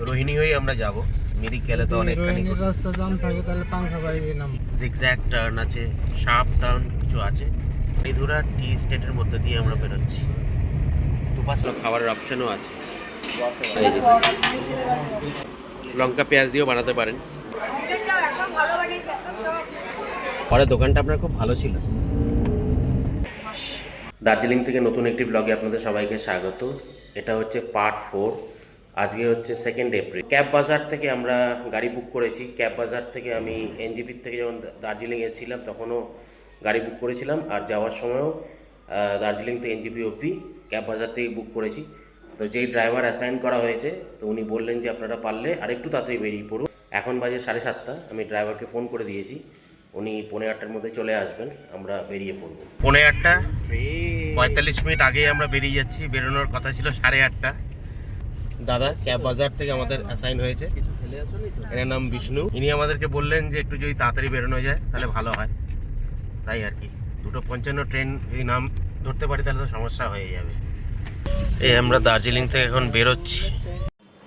রোহিণী হয়ে আমরা যাব। মিরিক গেলে তো অনেকখানি রাস্তা জাম থাকে, তাহলে পাংখা বাড়ি দিয়ে নাম। জিগজ্যাগ টার্ন আছে, শার্প টার্ন কিছু আছে। মৃধুরা টি স্টেটের মধ্যে দিয়ে আমরা বেরোচ্ছি। দুপাশে খাবারের অপশনও আছে। লঙ্কা পেঁয়াজ দিয়েও বানাতে পারেন। পরে দোকানটা আপনার খুব ভালো ছিল। দার্জিলিং থেকে নতুন একটি ব্লগে আপনাদের সবাইকে স্বাগত। এটা হচ্ছে পার্ট 4। আজকে হচ্ছে 2 এপ্রিল। ক্যাব বাজার থেকে আমরা গাড়ি বুক করেছি। ক্যাব বাজার থেকে আমি এনজিপির থেকে যখন দার্জিলিং এসেছিলাম তখনও গাড়ি বুক করেছিলাম, আর যাওয়ার সময়ও দার্জিলিং থেকে এনজিপি অবধি ক্যাব বাজার থেকে বুক করেছি। তো যেই ড্রাইভার অ্যাসাইন করা হয়েছে, তো উনি বললেন যে আপনারা পারলে আরেকটু তাড়াতাড়ি বেরিয়ে পড়ুন। এখন বাজে 7:30। আমি ড্রাইভারকে ফোন করে দিয়েছি, উনি 8:45-র মধ্যে চলে আসবেন, আমরা বেরিয়ে পড়ব। 8:45 আগেই আমরা বেরিয়ে যাচ্ছি। বেরোনোর কথা ছিল 8:30। দাদা ক্যাব বাজার থেকে আমাদের অ্যাসাইন হয়েছে, এর নাম বিষ্ণু। ইনি আমাদেরকে বললেন যে একটু যদি তাড়াতাড়ি বেরোনো যায় তাহলে ভালো হয়, তাই আর কি। 2:55 ট্রেন যদি নাম ধরতে পারি তাহলে তো সমস্যা হয়ে যাবে। এই আমরা দার্জিলিং থেকে এখন বেরোচ্ছি।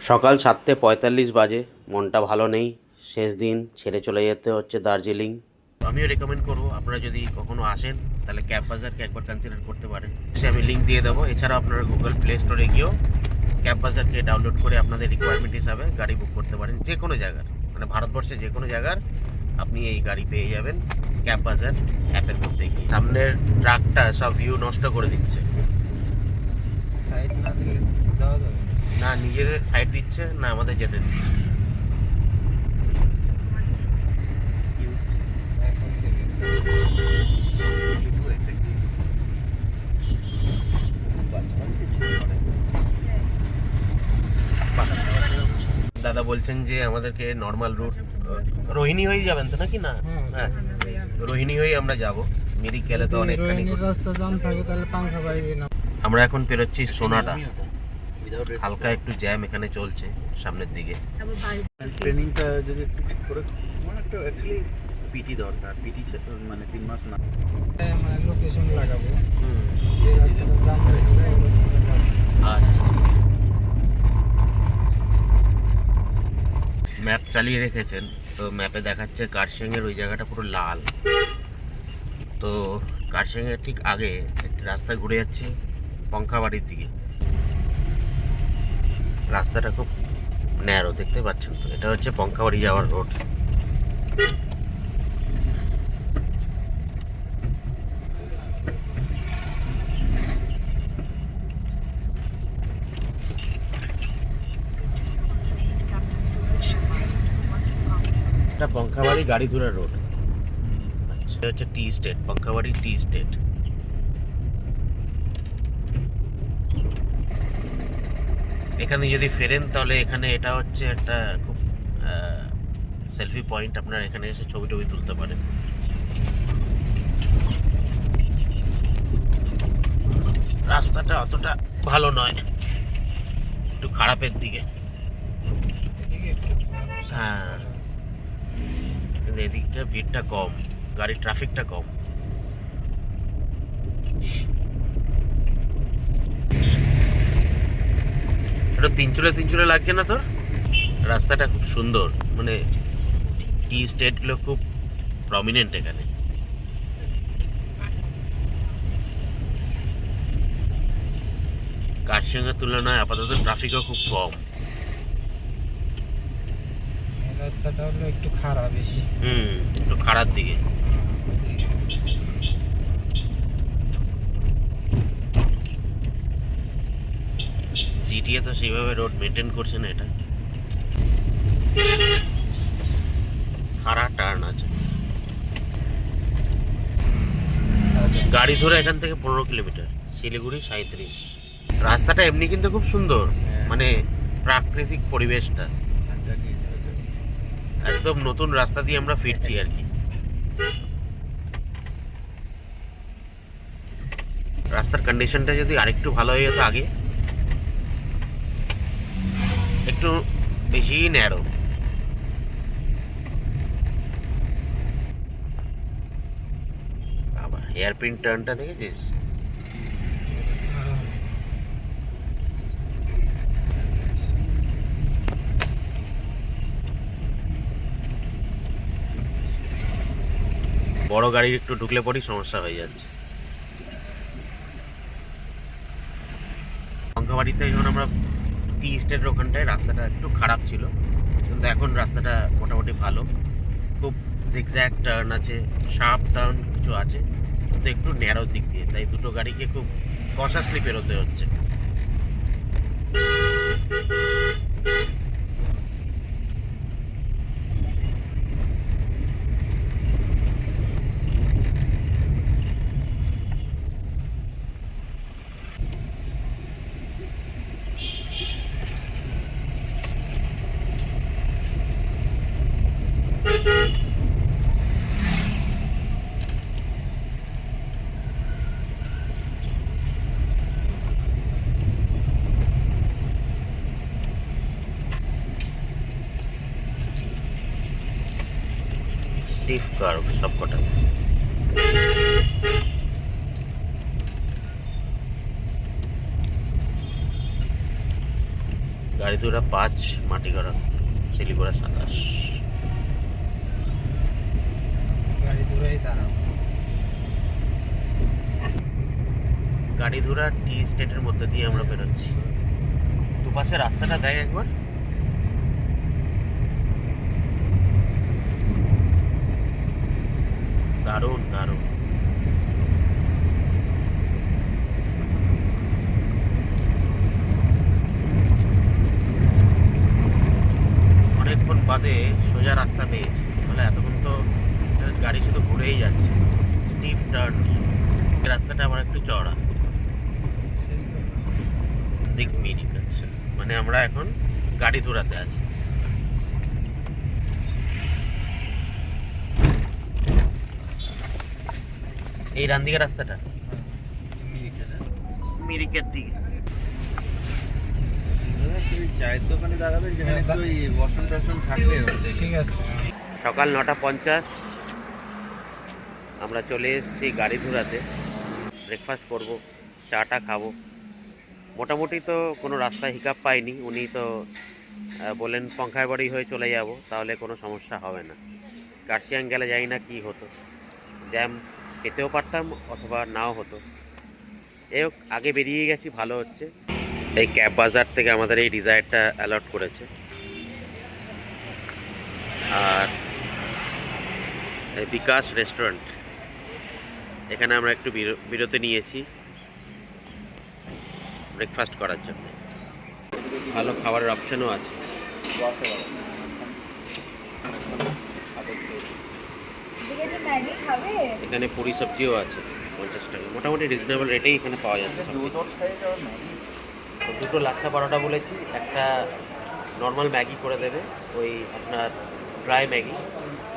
সকাল 7:45 বাজে। মনটা ভালো নেই, শেষ দিন ছেড়ে চলে যেতে হচ্ছে দার্জিলিং। আমিও রেকমেন্ড করবো আপনারা যদি কখনো আসেন তাহলে ক্যাব বাজারকে একবার কনসিডার করতে পারেন। সে আমি লিঙ্ক দিয়ে দেবো। এছাড়াও আপনারা গুগল প্লে স্টোরে গিয়েও ক্যাব বাজারকে ডাউনলোড করে আপনাদের রিকোয়ারমেন্ট হিসাবে গাড়ি বুক করতে পারেন। যে কোনো জায়গার, মানে ভারতবর্ষে যে কোনো জায়গার আপনি এই গাড়ি পেয়ে যাবেন ক্যাব বাজার অ্যাপের মধ্যে গিয়ে। সামনের ট্রাকটা সব ভিউ নষ্ট করে দিচ্ছে। সাইড না দিলে যাওয়া যাবে না, নিজেদের সাইড দিচ্ছে না আমাদের যেতে দিচ্ছে। দাদা বলছেন যে আমাদেরকে নর্মাল রুট রোহিণী হয়ে যাবেন তো নাকি? না, হ্যাঁ রোহিণী হয়ে আমরা যাব। মিরিক গেলে তো অনেকখানি রাস্তা জাম থাকে, তাহলে পাংখা বাড়ি দিয়ে নাম। আমরা এখন পেরোচ্ছি সোনাডা। হালকা একটু জ্যাম এখানে চলছে সামনের দিকে। ট্রেনিংটা যদি একটু ঠিক করে, মানে একটা অ্যাকচুয়ালি পিটি দরকার। পিটি মানে 3 মাস না, মানে লোকেশন লাগাবো যে রাস্তাটা জাম হয়ে গেলে ওই রাস্তাটা লাগাবো। আচ্ছা, ম্যাপ চালিয়ে রেখেছেন তো ম্যাপে দেখাচ্ছে কার্শিয়াংয়ের ওই জায়গাটা পুরো লাল। তো কার্শিয়াংয়ের ঠিক আগে একটি রাস্তা ঘুরে যাচ্ছে পঙ্খাবাড়ির দিকে। রাস্তাটা খুব ন্যারো, দেখতে পাচ্ছেন তো। এটা হচ্ছে পঙ্খাবাড়ি যাওয়ার রোড। এটা পঙ্খাবাড়ি গাড়িধুরা রোড। আচ্ছা, এটা হচ্ছে টি স্টেট, পঙ্খাবাড়ি টি স্টেট। এখানে যদি ফেরেন তাহলে এখানে এটা হচ্ছে একটা খুব সেলফি পয়েন্ট। আপনারা এখানে এসে ছবি টবি তুলতে পারেন। রাস্তাটা অতটা ভালো নয়, একটু খারাপের দিকে। হ্যাঁ, কিন্তু এদিকটা ভিড়টা কম, গাড়ির ট্রাফিকটা কম। এটা তিনচুলে লাগছে না তোর? রাস্তাটা খুব সুন্দর, মানে টি স্টেটগুলো খুব প্রমিনেন্ট এখানে। কার্শিয়াংয়ের তুলনায় আপাতত ট্রাফিকও খুব কম। রাস্তাটা হলো একটু খারাপ বেশি। একটু খারাপ দিকে। জিটিএ তো সেইভাবে রোড মেনটেন করছে না। এটা খারাপ টার্ন আছে, গাড়ি ধরে এখান থেকে 15 কিলোমিটার, শিলিগুড়ি 37। রাস্তাটা এমনি কিন্তু খুব সুন্দর, মানে প্রাকৃতিক পরিবেশটা একদম নতুন রাস্তা দিয়ে আমরা ফিরছি আর কি। রাস্তার কন্ডিশনটা যদি আরেকটু ভালো হয়ে যেত, আগে একটু বেশি ন্যারো। আবার হেয়ারপিন টার্নটা দেখেছিস? বড় গাড়ি একটু ঢুকলে পরই সমস্যা হয়ে যাচ্ছে। লঙ্কাবাড়িতে যখন আমরা টি স্টেটের ওখানটায় রাস্তাটা একটু খারাপ ছিল, কিন্তু এখন রাস্তাটা মোটামুটি ভালো। খুব জিগজ্যাগ টার্ন আছে, শার্প টার্ন কিছু আছে, কিন্তু একটু ন্যারো দিক দিয়ে, তাই দুটো গাড়িকে খুব কশাসলি পেরোতে হচ্ছে। স্টিফ কার্ভ সবকটা। গাড়ি দুরা 5, মাটিগড়া শিলিগুড়া 27। গাড়িধুরা টি স্টেটের মধ্যে দিয়ে আমরা বেরোচ্ছি। দুপাশে রাস্তাটা দেখ একবার, দারুণ দারুণ। অনেকক্ষণ বাদে সোজা রাস্তা পেয়েছি, তাহলে এতক্ষণ তো গাড়ি শুধু ঘুরেই যাচ্ছে স্টিফ টার্ন নিয়ে। রাস্তাটা আমার একটু চড়া, দিক মিরিক আছে, মানে আমরা এখন গাড়িধুরাতে আছি। এই ডান দিকে রাস্তাটা মিরিকের দিকে। চায়ের দোকানে দাঁড়াবেন যেখানে একটু বসন টসন থাকলে ঠিক আছে। সকাল 9:50 আমরা চলে এসেছি গাড়িধুরাতে। ব্রেকফাস্ট করব, চাটা খাবো। মোটামুটি তো কোনো রাস্তায় হিকাপ পাইনি। উনি তো বললেন পঙ্খায় বাড়ি হয়ে চলে যাব, তাহলে কোনো সমস্যা হবে না। কার্শিয়াং গেলে যাই না কি হতো, জ্যাম পেতেও পারতাম অথবা নাও হতো। এই হোক, আগে বেরিয়ে গেছি, ভালো হচ্ছে। এই ক্যাব বাজার থেকে আমাদের এই ডিজায়ারটা অ্যালট করেছে। আর এই বিকাশ রেস্টুরেন্ট, এখানে আমরা একটু বিরতি নিয়েছি ব্রেকফাস্ট করার জন্য। ভালো খাবারের অপশনও আছে। এখানে পুরি সবজিও আছে 50 টাকা, মোটামুটি রিজনেবল রেটেই এখানে পাওয়া যাচ্ছে। দুটো লাচ্ছা পরোটা বলেছি, একটা নর্মাল ম্যাগি করে দেবে, ওই আপনার ড্রাই ম্যাগি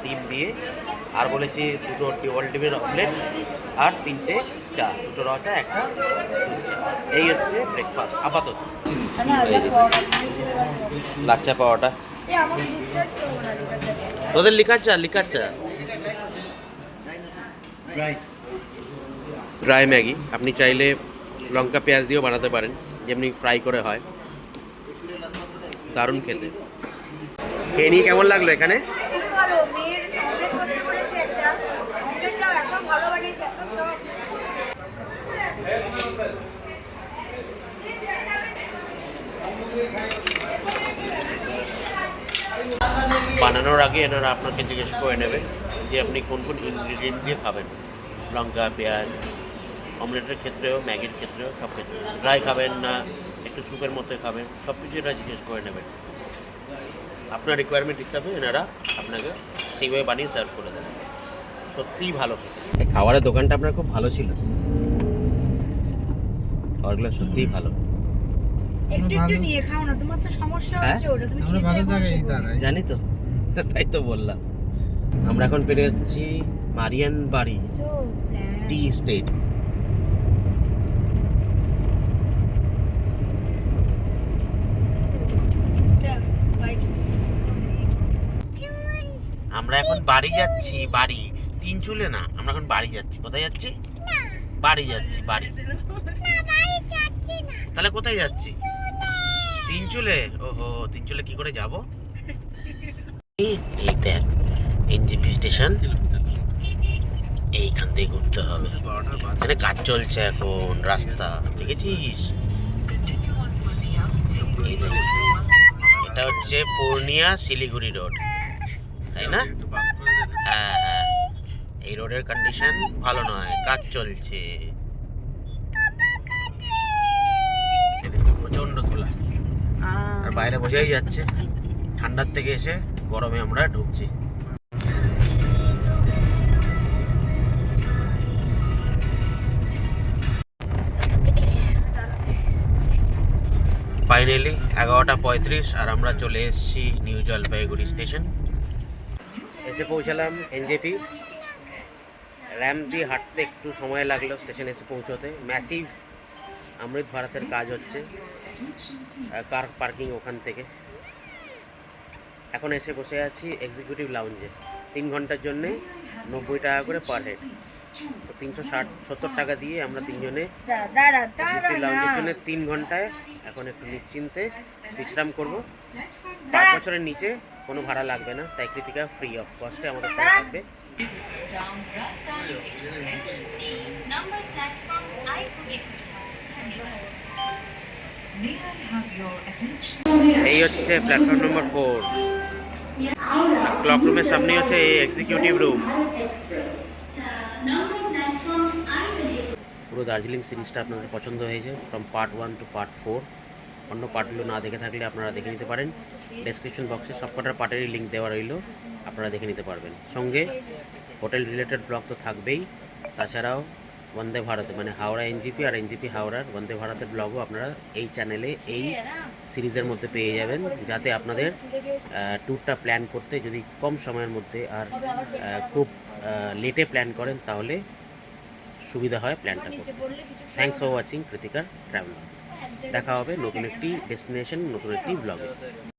ডিম দিয়ে, আর বলেছি দুটো ডবল ডিমের অমলেট আর 3টে চা, 2টো র চা, একটা দুধ চা। এই হচ্ছে ব্রেকফাস্ট আপাতত। লাচ্ছা পাওয়াটা তোদের লিকার চা, লিকার চা। ড্রাই ম্যাগি আপনি চাইলে লঙ্কা পেঁয়াজ দিয়েও বানাতে পারেন, যেমনি ফ্রাই করে হয়, দারুণ খেতে। খেয়ে নিয়ে কেমন লাগলো এখানে? বানানোর আগে এনারা আপনাকে জিজ্ঞেস করে নেবে যে আপনি কোন কোন ইনগ্রিডিয়েন্ট দিয়ে খাবেন। লঙ্কা পেঁয়াজ, অমলেটের ক্ষেত্রেও ম্যাগির ক্ষেত্রেও সব ক্ষেত্রে, ড্রাই খাবেন না একটু স্যুপের মধ্যে খাবেন, সব কিছু এরা জিজ্ঞেস করে নেবেন। আপনার রিকোয়ারমেন্ট হিসাবে এনারা আপনাকে সেইভাবে বানিয়ে সার্ভ করে দেবেন। সত্যিই ভালো। এই খাবারের দোকানটা আপনার খুব ভালো ছিল, খাবারগুলো সত্যিই ভালো। একটু নিয়ে খাও না, তোমার তো সমস্যা হচ্ছে ওটা, তুমি আমরা ভালো জায়গায় দাঁড়াই, জানি তো, তাই তো বললাম। আমরা এখন পেরে যাচ্ছি মারিয়ান বাড়ি টি স্টেট। আমরা এখন বাড়ি যাচ্ছি, বাড়ি তিন চুলে না, আমরা এখন বাড়ি যাচ্ছি। কোথায় যাচ্ছি? বাড়ি যাচ্ছি, বাড়ি। তাহলে কোথায় যাচ্ছি? তিন চুলে। ওহো, তিন চুলে কি করে যাব? এই দেখ এনজিপি স্টেশন, এইখান থেকে ঘুরতে হবে। 12টার বাদ এখানে কাজ চলছে এখন, রাস্তা দেখেছিস? এই দেখ, এটা হচ্ছে পূর্ণিয়া শিলিগুড়ি রোড, তাই না? একটু পাস করে দেবে। হ্যাঁ হ্যাঁ, এই রোডের কন্ডিশন ভালো নয়, কাজ চলছে। এদিকে প্রচন্ড ধুলা, আর বাইরে বোঝাই যাচ্ছে ঠান্ডার থেকে এসে গরমে আমরা ঢুকছি। ফাইনালি 11:35 আর আমরা চলে এসেছি নিউ জলপাইগুড়ি স্টেশন। এসে পৌঁছালাম এনজেপি। র্যাম দিয়ে হাঁটতে একটু সময় লাগলো স্টেশন এসে পৌঁছতে। ম্যাসিভ অমৃত ভারতের কাজ হচ্ছে, কার পার্কিং ওখান থেকে। এখন এসে বসে আছি এক্সিকিউটিভ লাউঞ্জে। 3 ঘন্টার জন্যে 90 টাকা করে পার হেড, তো 370 টাকা দিয়ে আমরা তিনজনে দাঁড়া এক্সিকিউটিভ লাউঞ্জের জন্য 3 ঘন্টায় এখন একটু নিশ্চিন্তে বিশ্রাম করব। 5 বছরের নিচে কোনো ভাড়া লাগবে না, তাই কৃতিকা ফ্রি অফ কস্টে আমাদের সঙ্গে থাকবে। Number platform I forget. May I have your attention? এই হচ্ছে প্ল্যাটফর্ম নম্বর 4। ক্লক রুমের সামনে হচ্ছে এই এক্সিকিউটিভ রুম। পুরো দার্জিলিং সিরিজটা আপনাদের পছন্দ হয়েছে, ফ্রম পার্ট 1 টু পার্ট 4। অন্য পার্টগুলো না দেখে থাকলে আপনারা দেখে নিতে পারেন। ডেসক্রিপশন বক্সে সবকটার পার্টেরই লিঙ্ক দেওয়া রইল, আপনারা দেখে নিতে পারবেন। সঙ্গে হোটেল রিলেটেড ব্লগ তো থাকবেই, তাছাড়াও বন্দে ভারত মানে হাওড়া এনজিপি আর এনজিপি হাওড়ার বন্দে ভারতের ব্লগও আপনারা এই চ্যানেলে এই সিরিজের মধ্যে পেয়ে যাবেন, যাতে আপনাদের ট্যুরটা প্ল্যান করতে যদি কম সময়ের মধ্যে আর খুব লেটে প্ল্যান করেন তাহলে সুবিধা হয় প্ল্যানটা করতে। থ্যাংকস ফর ওয়াচিং কৃতিকার ট্রাভেল। দেখা হবে নতুন একটি ডেস্টিনেশন, নতুন একটি ব্লগে।